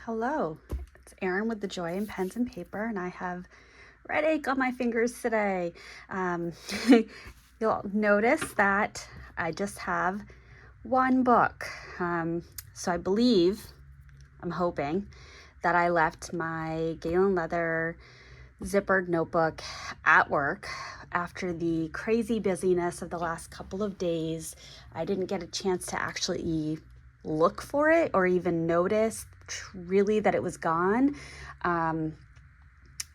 Hello, it's Erin with the Joy in Pens and Paper, and I have red ink on my fingers today. Um, you'll notice that I just have one book. So I believe, I'm hoping, that I left my Galen Leather zippered notebook at work. After the crazy busyness of the last couple of days, I didn't get a chance to actually look for it or even notice really that it was gone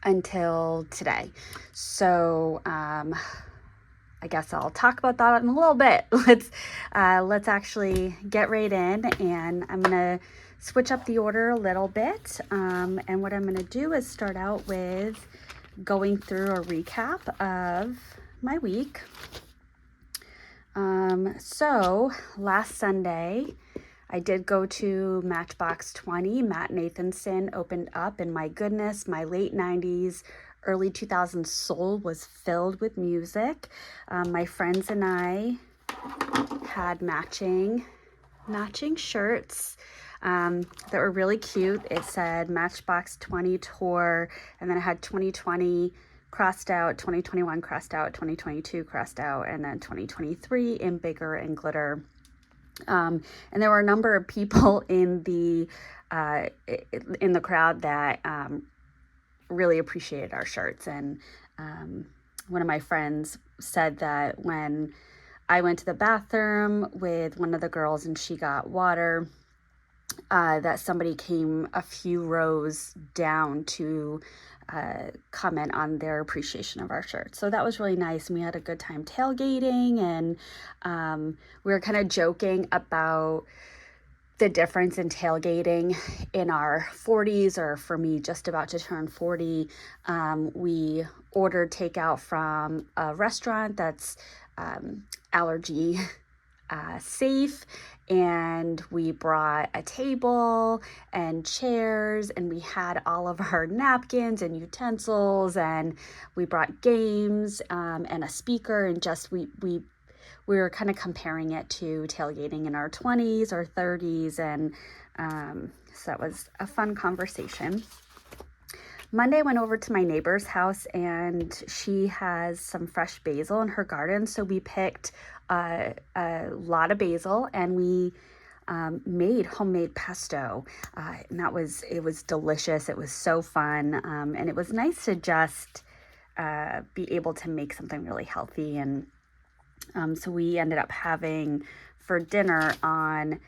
until today. So I guess I'll talk about that in a little bit. Let's actually get right in, and I'm gonna switch up the order a little bit. And what I'm gonna do is start out with going through a recap of my week. So last Sunday, I did go to Matchbox 20. Matt Nathanson opened up, and my goodness, my late 90s, early 2000s soul was filled with music. My friends and I had matching shirts that were really cute. It said Matchbox 20 Tour, and then it had 2020 crossed out, 2021 crossed out, 2022 crossed out, and then 2023 in bigger and glitter. And there were a number of people in the crowd that really appreciated our shirts. And one of my friends said that when I went to the bathroom with one of the girls and she got water, that somebody came a few rows down to comment on their appreciation of our shirts. So that was really nice. And we had a good time tailgating, and we were kind of joking about the difference in tailgating in our 40s, or for me, just about to turn 40. We ordered takeout from a restaurant that's allergy safe, and we brought a table and chairs, and we had all of our napkins and utensils, and we brought games and a speaker, and just we were kind of comparing it to tailgating in our 20s or 30s, and so that was a fun conversation. Monday, I went over to my neighbor's house, and she has some fresh basil in her garden. So we picked a lot of basil, and we made homemade pesto. And it was delicious. It was so fun. And it was nice to just be able to make something really healthy. And so we ended up having for dinner on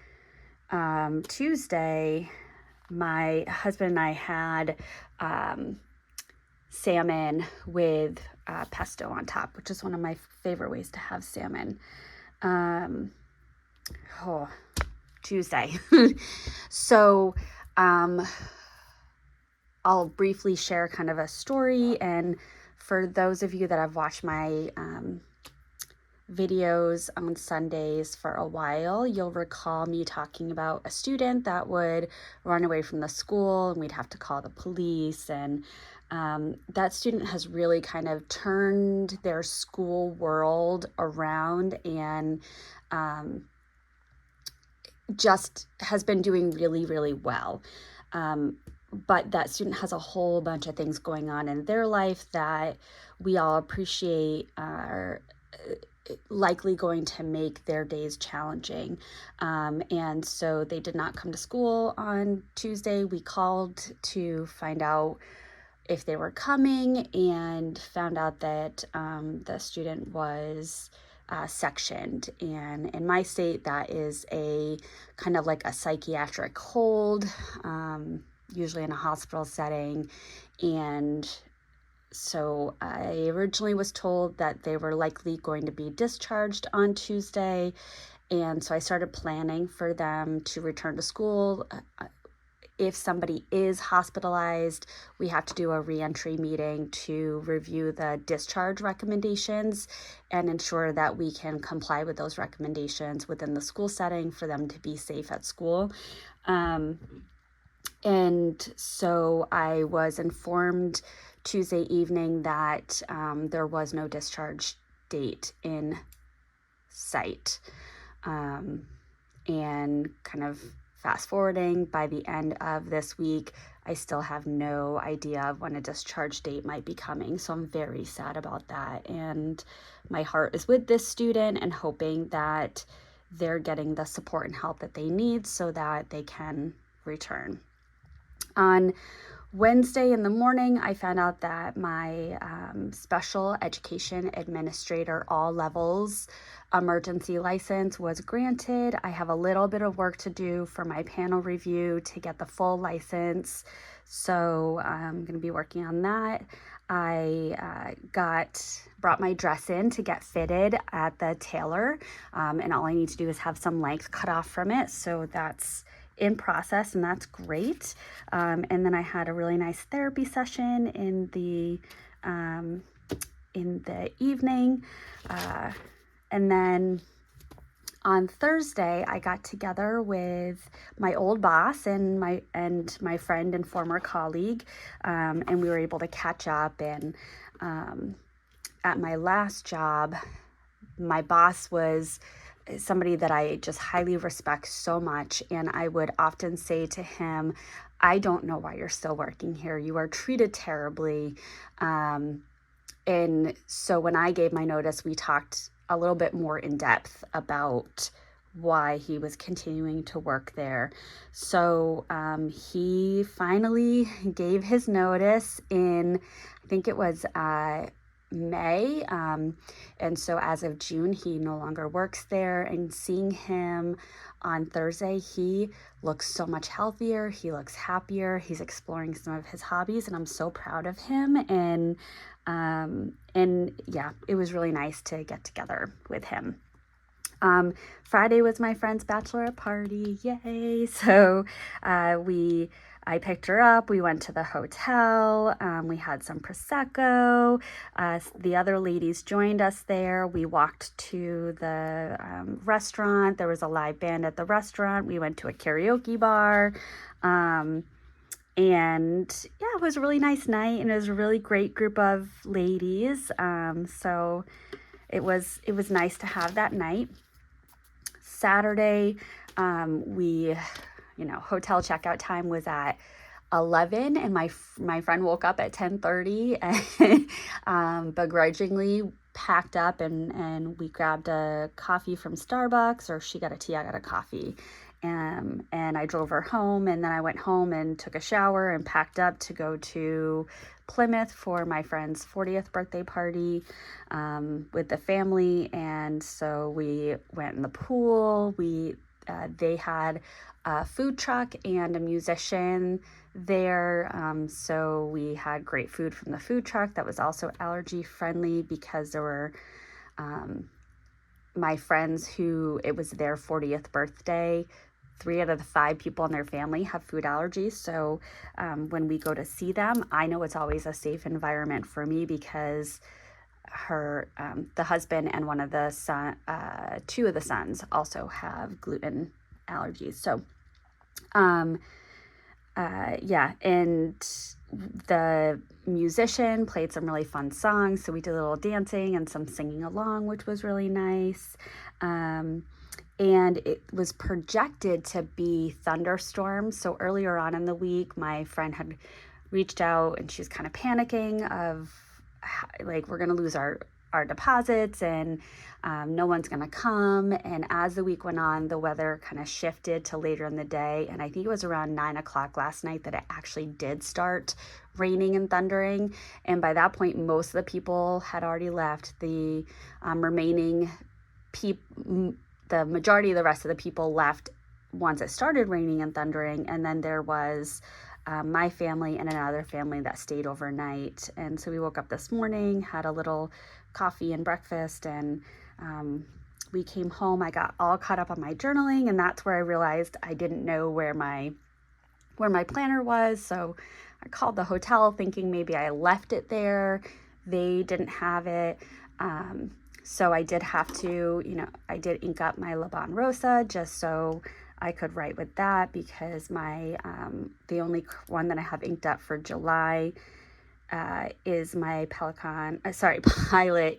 Tuesday. My husband and I had salmon with pesto on top, which is one of my favorite ways to have salmon. Tuesday. So I'll briefly share kind of a story. And for those of you that have watched my videos on Sundays for a while, you'll recall me talking about a student that would run away from the school, and we'd have to call the police. And that student has really kind of turned their school world around, and just has been doing really, really well. But that student has a whole bunch of things going on in their life that we all appreciate are likely going to make their days challenging. And so they did not come to school on Tuesday. We called to find out if they were coming, and found out that the student was sectioned. And in my state, that is a kind of like a psychiatric hold, usually in a hospital setting. And so I originally was told that they were likely going to be discharged on Tuesday. And so I started planning for them to return to school. If somebody is hospitalized, we have to do a reentry meeting to review the discharge recommendations and ensure that we can comply with those recommendations within the school setting for them to be safe at school. And so I was informed Tuesday evening that there was no discharge date in sight, and kind of fast forwarding, by the end of this week, I still have no idea of when a discharge date might be coming. So I'm very sad about that. And my heart is with this student and hoping that they're getting the support and help that they need so that they can return. On Wednesday in the morning, I found out that my special education administrator, all levels emergency license was granted. I have a little bit of work to do for my panel review to get the full license. So I'm going to be working on that. I brought my dress in to get fitted at the tailor, and all I need to do is have some length cut off from it. So that's in process, and that's great. And then I had a really nice therapy session in the evening. And then on Thursday, I got together with my old boss and my friend and former colleague, and we were able to catch up. And at my last job, my boss was somebody that I just highly respect so much, and I would often say to him, I don't know why you're still working here. You are treated terribly. And so when I gave my notice, we talked a little bit more in depth about why he was continuing to work there. So he finally gave his notice in, I think it was May. And so as of June, he no longer works there. And seeing him on Thursday, he looks so much healthier. He looks happier. He's exploring some of his hobbies, and I'm so proud of him. And yeah, it was really nice to get together with him. Friday was my friend's bachelorette party. Yay. So, I picked her up. We went to the hotel. We had some Prosecco. The other ladies joined us there. We walked to the restaurant. There was a live band at the restaurant. We went to a karaoke bar. And yeah, it was a really nice night, and it was a really great group of ladies. So it was nice to have that night. Saturday, hotel checkout time was at 11, and my friend woke up at 10:30 and begrudgingly packed up, and we grabbed a coffee from Starbucks, or she got a tea, I got a coffee. And I drove her home, and then I went home and took a shower and packed up to go to Plymouth for my friend's 40th birthday party with the family. And so we went in the pool. They had a food truck and a musician there. So we had great food from the food truck that was also allergy friendly, because there were my friends who it was their 40th birthday. 3 out of the 5 people in their family have food allergies. So when we go to see them, I know it's always a safe environment for me, because the husband and one of the 2 of the sons also have gluten allergies. So yeah, and the musician played some really fun songs. So we did a little dancing and some singing along, which was really nice. And it was projected to be thunderstorms. So earlier on in the week, my friend had reached out, and she's kind of panicking of like, we're going to lose our deposits, and no one's going to come. And as the week went on, the weather kind of shifted to later in the day. And I think it was around 9 o'clock last night that it actually did start raining and thundering. And by that point, most of the people had already left. The remaining people, the majority of the rest of the people left once it started raining and thundering. And then there was my family and another family that stayed overnight. And so we woke up this morning, had a little coffee and breakfast, and we came home. I got all caught up on my journaling, and that's where I realized I didn't know where my planner was. So I called the hotel thinking maybe I left it there. They didn't have it. So I did have to, I did ink up my La Bonne Rosa just so I could write with that, because my the only one that I have inked up for July is my Pilot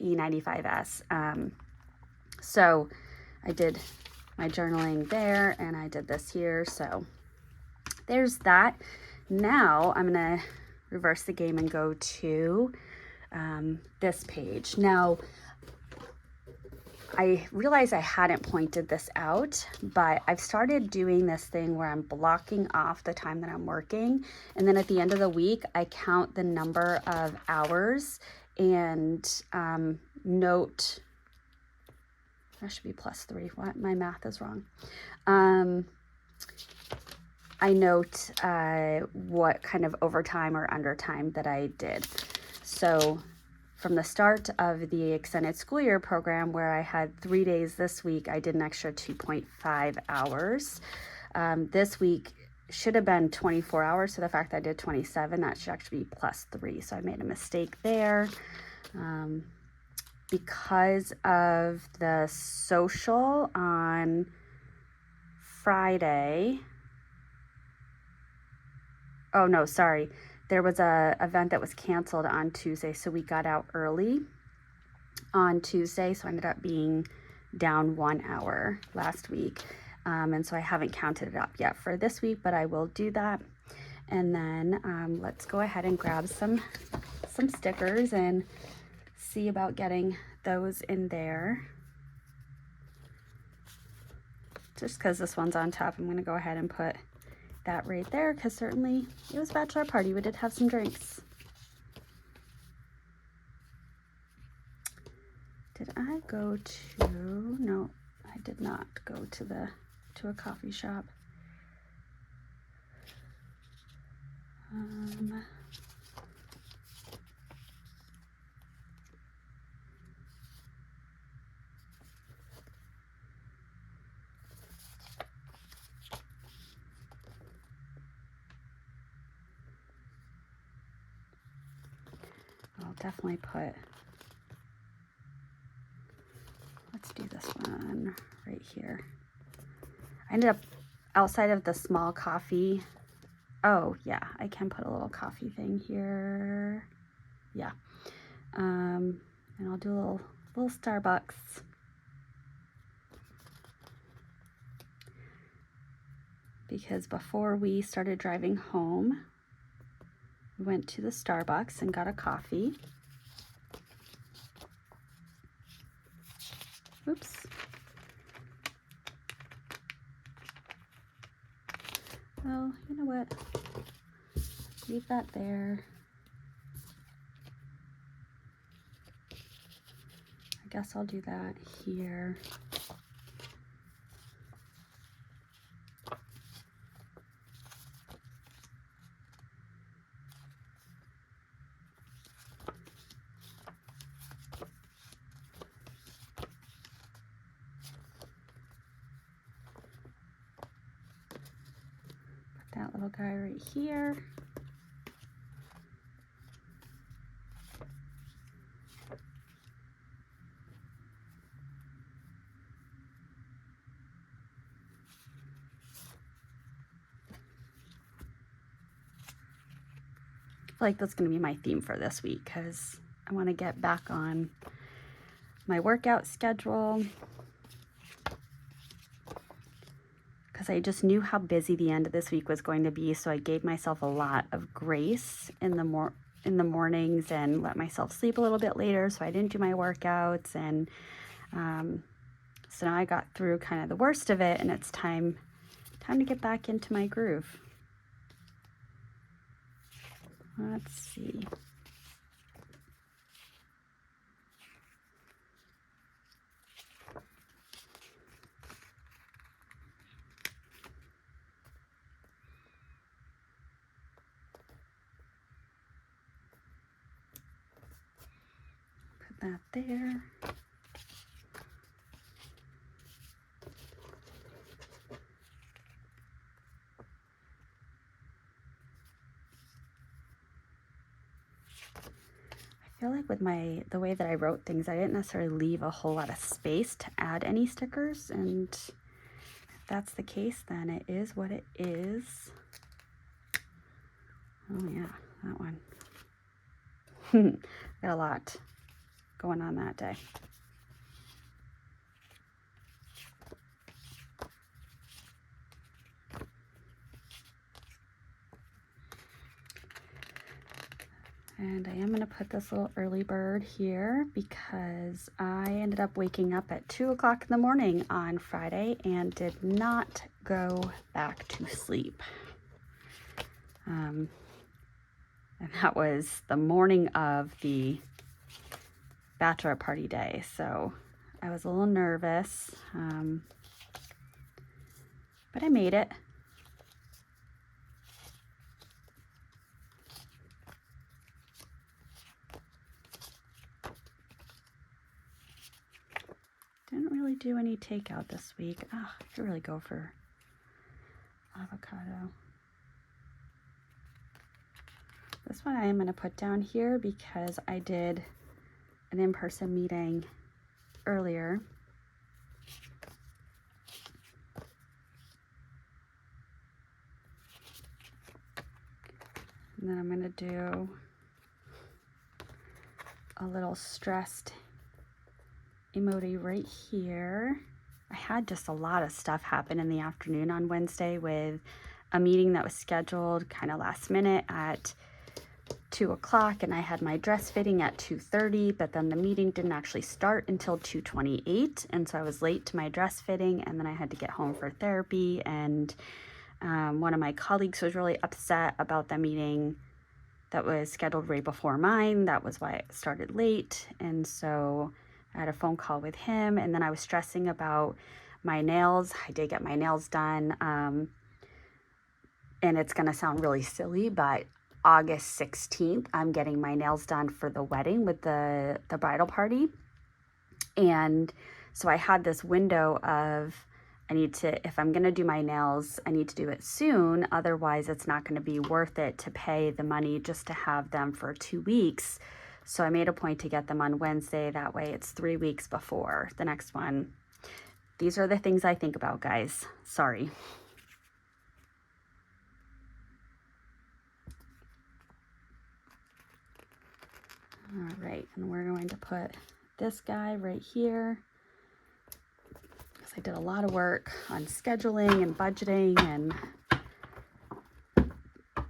E95S. So I did my journaling there, and I did this here. So there's that. Now I'm going to reverse the game and go to this page. Now, I realized I hadn't pointed this out, but I've started doing this thing where I'm blocking off the time that I'm working. And then at the end of the week, I count the number of hours and note, that should be +3. What? My math is wrong. I note what kind of overtime or undertime that I did. So from the start of the extended school year program, where I had 3 days this week, I did an extra 2.5 hours. This week should have been 24 hours. So the fact that I did 27, that should actually be +3. So I made a mistake there. Because of the social on Friday. Oh no, sorry. There was a event that was canceled on Tuesday, so we got out early on Tuesday, so I ended up being down 1 hour last week. And so I haven't counted it up yet for this week, but I will do that. And then let's go ahead and grab some stickers and see about getting those in there. Just because this one's on top, I'm going to go ahead and put that right there, because certainly it was a bachelor party. We did have some drinks. Did I go to, no, I did not go to a coffee shop. I'll definitely put, let's do this one right here. I ended up outside of the small coffee. Oh yeah, I can put a little coffee thing here. Yeah. And I'll do a little Starbucks. Because before we started driving home, we went to the Starbucks and got a coffee. Oops. Oh, you know what? Leave that there. I guess I'll do that here. That little guy right here. I feel like that's going to be my theme for this week, because I want to get back on my workout schedule. Because I just knew how busy the end of this week was going to be, so I gave myself a lot of grace in the mornings and let myself sleep a little bit later, so I didn't do my workouts. And so now I got through kind of the worst of it, and it's time to get back into my groove. Let's see. That there. I feel like with the way that I wrote things, I didn't necessarily leave a whole lot of space to add any stickers, and if that's the case, then it is what it is. Oh yeah, that one. Got a lot going on that day. And I am going to put this little early bird here because I ended up waking up at 2 o'clock in the morning on Friday and did not go back to sleep. And that was the morning of the bachelor party day. So I was a little nervous, but I made it. Didn't really do any takeout this week. Oh, I could really go for avocado. This one I am going to put down here because I did an in-person meeting earlier. And then I'm going to do a little stressed emoji right here. I had just a lot of stuff happen in the afternoon on Wednesday with a meeting that was scheduled kind of last minute at 2 o'clock, and I had my dress fitting at 2:30, but then the meeting didn't actually start until 2:28, and so I was late to my dress fitting, and then I had to get home for therapy, and one of my colleagues was really upset about the meeting that was scheduled right before mine. That was why it started late, and so I had a phone call with him, and then I was stressing about my nails. I did get my nails done, and it's gonna sound really silly, but August 16th, I'm getting my nails done for the wedding with the bridal party. And so I had this window of, I need to, if I'm going to do my nails, I need to do it soon. Otherwise, it's not going to be worth it to pay the money just to have them for 2 weeks. So I made a point to get them on Wednesday. That way it's 3 weeks before the next one. These are the things I think about, guys. Sorry. All right, and we're going to put this guy right here because I did a lot of work on scheduling and budgeting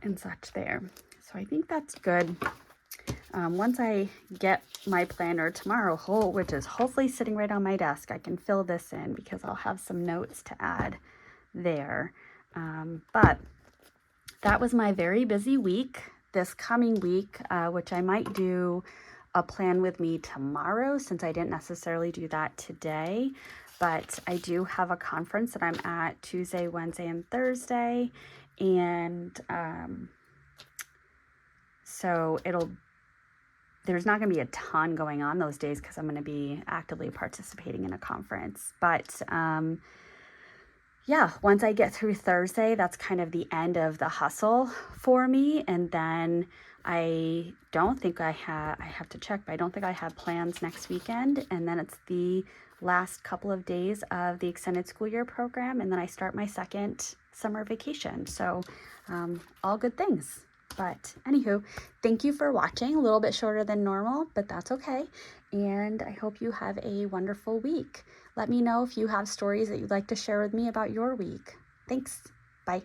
and such there. So I think that's good. Once I get my planner tomorrow, which is hopefully sitting right on my desk, I can fill this in because I'll have some notes to add there. But that was my very busy week. This coming week, which I might do a plan with me tomorrow since I didn't necessarily do that today, but I do have a conference that I'm at Tuesday, Wednesday, and Thursday, and so there's not going to be a ton going on those days because I'm going to be actively participating in a conference, but yeah, once I get through Thursday, that's kind of the end of the hustle for me. And then I don't think I have to check, but I don't think I have plans next weekend. And then it's the last couple of days of the extended school year program. And then I start my second summer vacation. So all good things. But anywho, thank you for watching. A little bit shorter than normal, but that's okay. And I hope you have a wonderful week. Let me know if you have stories that you'd like to share with me about your week. Thanks. Bye.